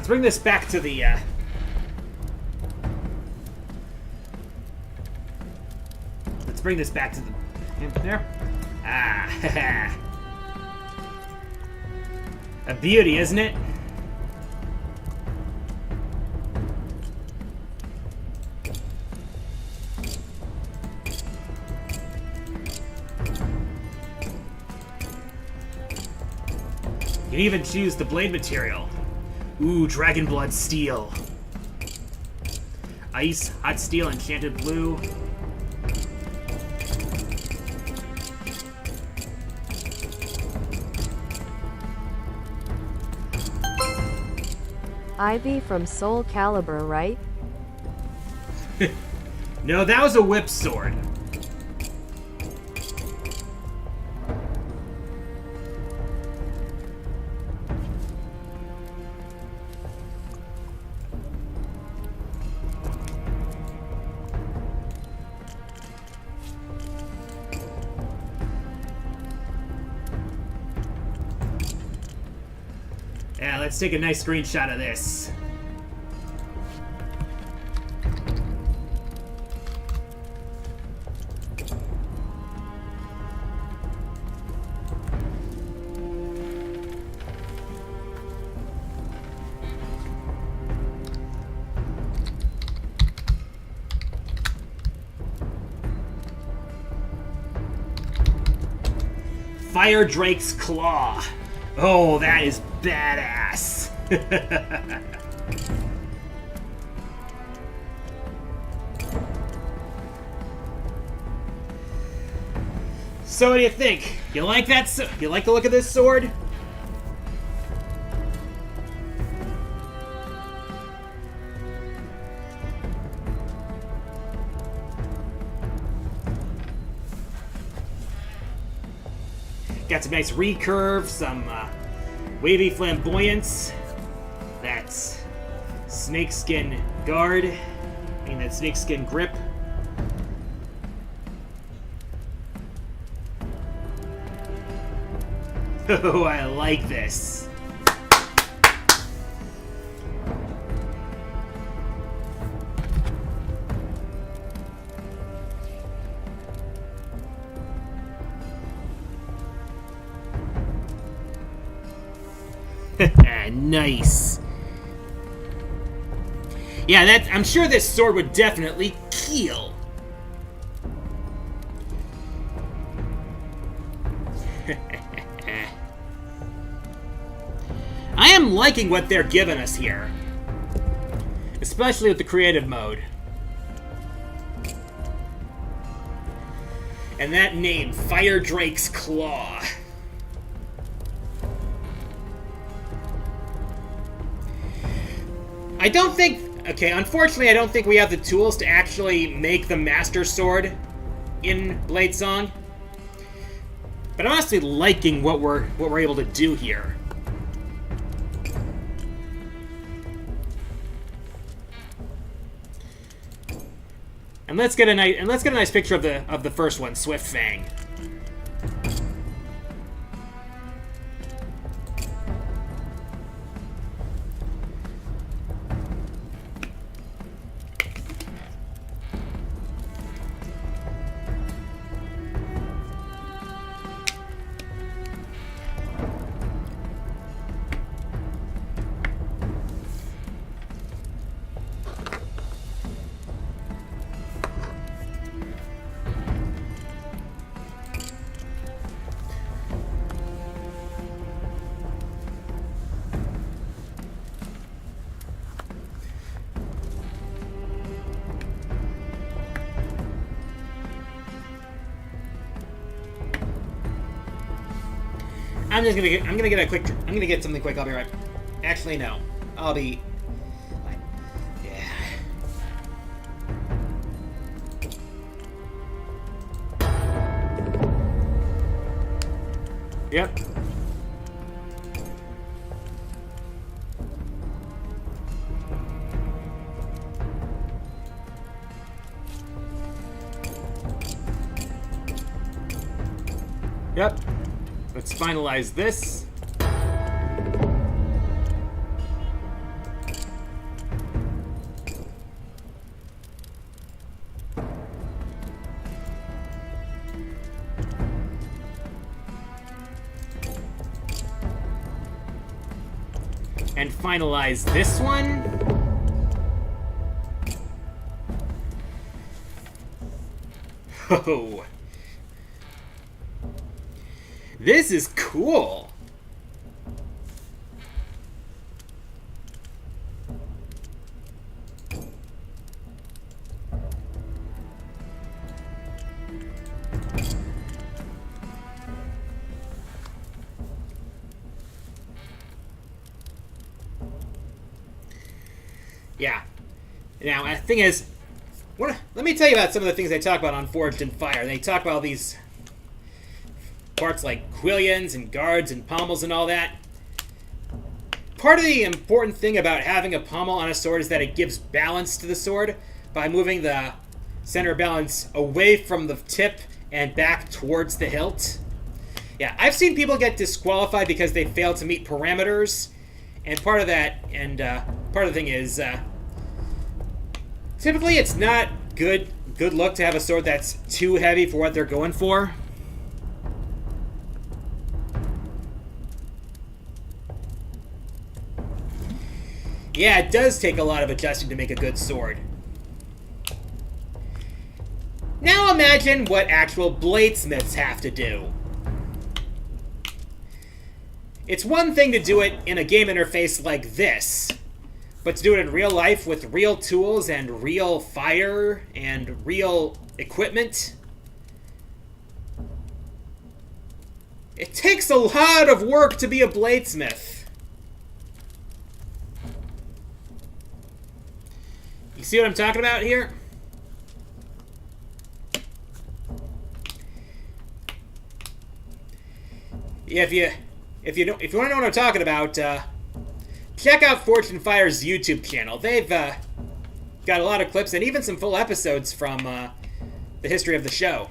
bring this back to the, let's bring this back to the... There. Ah, a beauty, isn't it? You can even choose the blade material. Ooh, Dragon Blood Steel. Ice, Hot Steel, Enchanted Blue. Ivy from Soul Calibur, right? No, that was a whip sword. Yeah, let's take a nice screenshot of this. Fire Drake's Claw. Oh, that is badass. So what do you think? You like that? You like the look of this sword? Got some nice recurve, some wavy flamboyance. That's snakeskin guard. I mean, that snakeskin grip. Oh, I like this. Nice. Yeah, I'm sure this sword would definitely KEAL. I am liking what they're giving us here. Especially with the creative mode. And that name, Fire Drake's Claw. I don't think... Okay, unfortunately, I don't think we have the tools to actually make the Master Sword in Bladesong. But I'm honestly liking what we're able to do here. And let's get a nice picture of the first one, Swift Fang. I'm gonna get something quick. I'll be right. Actually, no. I'll be. Yeah. Yep. Yep. Let's finalize this. And finalize this one. Oh. This is cool. Yeah. Now, the thing is, let me tell you about some of the things they talk about on Forged in Fire. They talk about all these parts like quillions and guards and pommels and all that. Part of the important thing about having a pommel on a sword is that it gives balance to the sword by moving the center of balance away from the tip and back towards the hilt. Yeah, I've seen people get disqualified because they failed to meet parameters, and part of that, and part of the thing is, typically it's not good look to have a sword that's too heavy for what they're going for. Yeah, it does take a lot of adjusting to make a good sword. Now imagine what actual bladesmiths have to do. It's one thing to do it in a game interface like this, but to do it in real life with real tools and real fire and real equipment, it takes a lot of work to be a bladesmith. You see what I'm talking about here? Yeah, if you want to know what I'm talking about, check out Forged in Fire's YouTube channel. They've got a lot of clips and even some full episodes from the history of the show.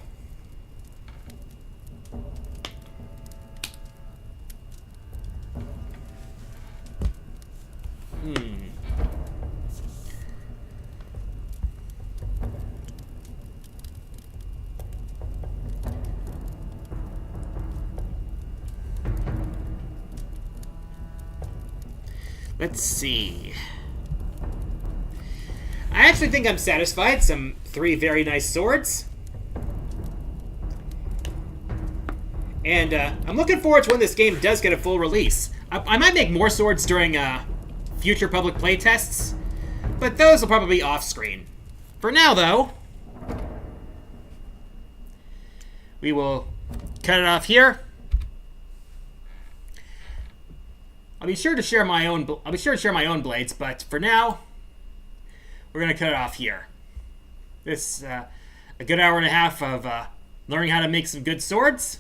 Let's see. I actually think I'm satisfied. Some 3 very nice swords. And I'm looking forward to when this game does get a full release. I might make more swords during future public playtests, but those will probably be off-screen. For now, though, we will cut it off here. I'll be sure to share my own blades, but for now, we're gonna cut it off here. This a good hour and a half of learning how to make some good swords,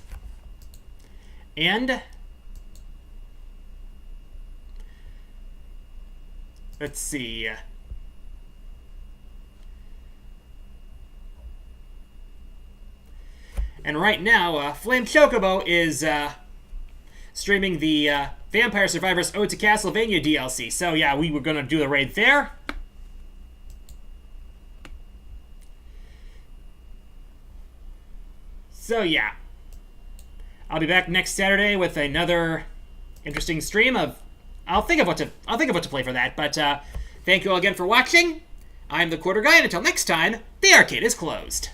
and let's see. And right now, Flame Chocobo is streaming the Vampire Survivors Ode to Castlevania DLC. So yeah, we were gonna do the raid there. So yeah, I'll be back next Saturday with another interesting stream of. I'll think of what to play for that. But thank you all again for watching. I'm the Quarter Guy, and until next time, the arcade is closed.